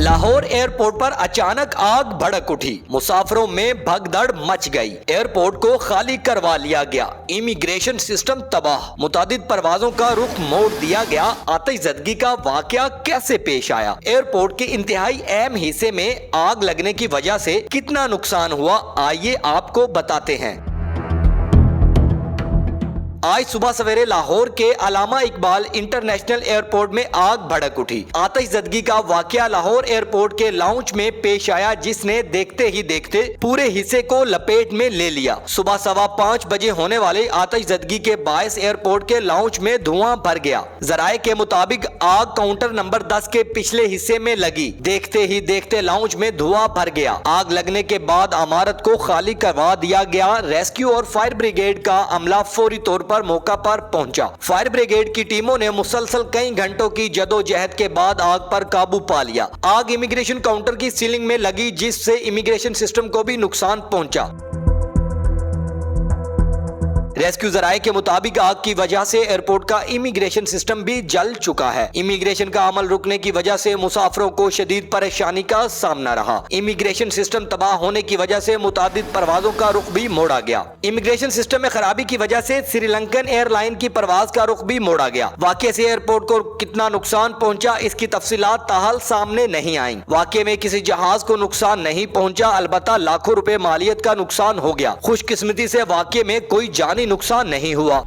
Lahore airport पर अचानक आग भड़क उठी, मुसाफिरों में भगदड़ मच गई। एयरपोर्ट को खाली करवा लिया गया, इमिग्रेशन सिस्टम तबाह, मुतादिद परवाजों का रुख मोड़ दिया गया। आतिशज़दगी का वाकया कैसे पेश आया? एयरपोर्ट के इंतहाई अहम हिस्से में आग लगने की वजह से कितना नुकसान हुआ, आइए आपको बताते हैं। आज सुबह सवेरे लाहौर के अलामा इकबाल इंटरनेशनल एयरपोर्ट में आग भड़क उठी। आतिशज़दगी का वाकया लाहौर एयरपोर्ट के लाउंज में पेश आया, जिसने देखते ही देखते पूरे हिस्से को लपेट में ले लिया। सुबह 5:15 बजे होने वाले आतिशज़दगी के बायस एयरपोर्ट के लाउंज में धुआं भर गया। जराये के मुताबिक आग काउंटर नंबर 10 के पिछले हिस्से में लगी। देखते ही देखते लाउंज में धुआं भर गया। आग लगने के बाद इमारत को खाली करवा दिया गया। रेस्क्यू और फायर ब्रिगेड का अमला फौरी तौर पर मौका पर पहुंचा। फायर ब्रिगेड की टीमों ने मुसलसल कई घंटों की जदोजहद के बाद आग पर काबू पा लिया। आग इमिग्रेशन काउंटर की सीलिंग में लगी, जिससे इमिग्रेशन सिस्टम को भी नुकसान पहुंचा। रेस्क्यू जराये के मुताबिक आग की वजह से एयरपोर्ट का इमिग्रेशन सिस्टम भी जल चुका है। इमिग्रेशन का अमल रुकने की वजह से मुसाफिरों को शदीद परेशानी का सामना रहा। इमिग्रेशन सिस्टम तबाह होने की वजह से मुतादिद परवाजों का रुख भी मोड़ा गया। इमिग्रेशन सिस्टम में खराबी की वजह से श्रीलंकन एयरलाइन की परवाज का रुख भी मोड़ा गया। वाकये से एयरपोर्ट को कितना नुकसान पहुंचा, इसकी तफसीलात ताहाल सामने नहीं आई। वाकये में किसी जहाज को नुकसान नहीं पहुंचा, अलबत्ता लाखों रुपए मालियत का नुकसान हो गया। खुशकिस्मती से वाकये में कोई जानी नुकसान नहीं हुआ।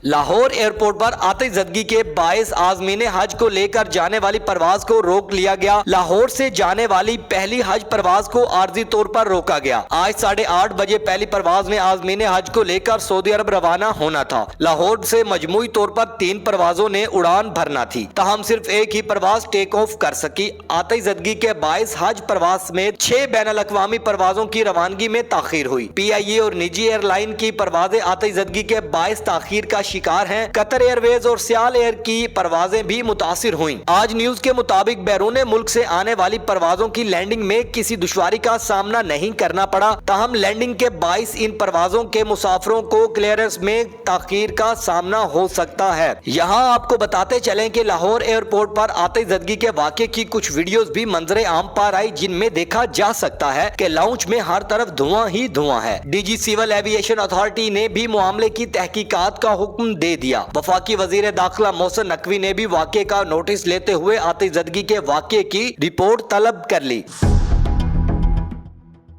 लाहौर एयरपोर्ट पर आतिशज़दगी के बायस आज़मीन हज को लेकर जाने वाली परवाज को रोक लिया गया। लाहौर से जाने वाली पहली हज परवाज को आर्जी तौर पर रोका गया। आज 8:30 बजे पहली परवाज में आज़मीन हज को लेकर सऊदी अरब रवाना होना था। लाहौर से मजमूई तौर पर 3 परवाजों ने उड़ान भरना थी, तहम सिर्फ एक ही परवाज टेक ऑफ कर सकी। आतिशज़दगी के बायस हज परवाज में 6 बैनुल-अक़वामी परवाजों की रवानगी में ताखीर हुई। PIA और निजी एयरलाइन की परवाजें आतिशज़दगी के बायस ताखीर का शिकार हैं। कतर एयरवेज और सियाल एयर की परवाजें भी मुतासिर हुई। आज न्यूज के मुताबिक बैरून मुल्क से आने वाली परवाजों की लैंडिंग में किसी दुश्वारी का सामना नहीं करना पड़ा, ताहम लैंडिंग के बायस इन परवाजों के मुसाफिरों को क्लियरेंस में ताखीर का सामना हो सकता है। यहाँ आपको बताते चलें कि लाहौर एयरपोर्ट पर आतिशज़दगी के वाक़े की कुछ वीडियोस भी मंजरे आम पर आई, जिनमें देखा जा सकता है कि लाउंज में हर तरफ धुआं ही धुआं है। DG सिविल एविएशन अथॉरिटी ने भी मामले की तहकीकात का हुक्म दे दिया। वफाकी वजीर दाखिला मोहसिन नकवी ने भी वाक़े का नोटिस लेते हुए आतिशज़दगी के वाक़े की रिपोर्ट तलब कर ली।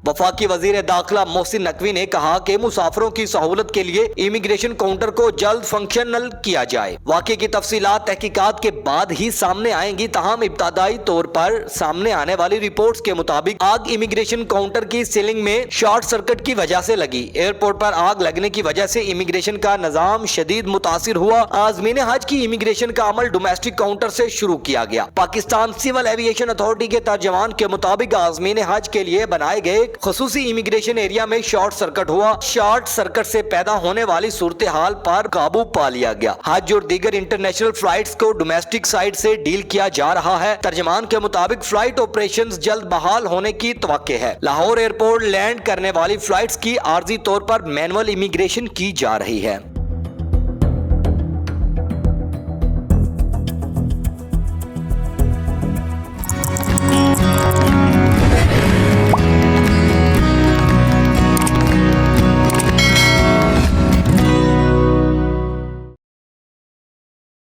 वफाकी वजीर दाखिला मोहसिन नकवी ने कहा कि मुसाफिरों की सहूलत के लिए इमिग्रेशन काउंटर को जल्द फंक्शनल किया जाए। वाक़े की तफसीलात तहकीकात के बाद ही सामने आएंगी, तहम इब्तदाई तौर पर सामने आने वाली रिपोर्ट्स के मुताबिक आग इमिग्रेशन काउंटर की सीलिंग में शॉर्ट सर्किट की वजह से लगी। एयरपोर्ट पर आग लगने की वजह से इमिग्रेशन का निजाम शदीद मुतासिर हुआ। आज़मीन हज की इमिग्रेशन का अमल डोमेस्टिक काउंटर से शुरू किया गया। पाकिस्तान सिविल एविएशन अथॉरिटी के तर्जमान के मुताबिक आज़मीन हज के लिए बनाए गए खुसूसी इमिग्रेशन एरिया में शॉर्ट सर्किट हुआ। शॉर्ट सर्किट से पैदा होने वाली सूरत हाल पर काबू पा लिया गया। हज और दीगर इंटरनेशनल फ्लाइट्स को डोमेस्टिक साइड से डील किया जा रहा है। तर्जमान के मुताबिक फ्लाइट ऑपरेशंस जल्द बहाल होने की तवक्के है। लाहौर एयरपोर्ट लैंड करने वाली फ्लाइट्स की आर्जी तौर पर मैनुअल इमिग्रेशन की जा रही है।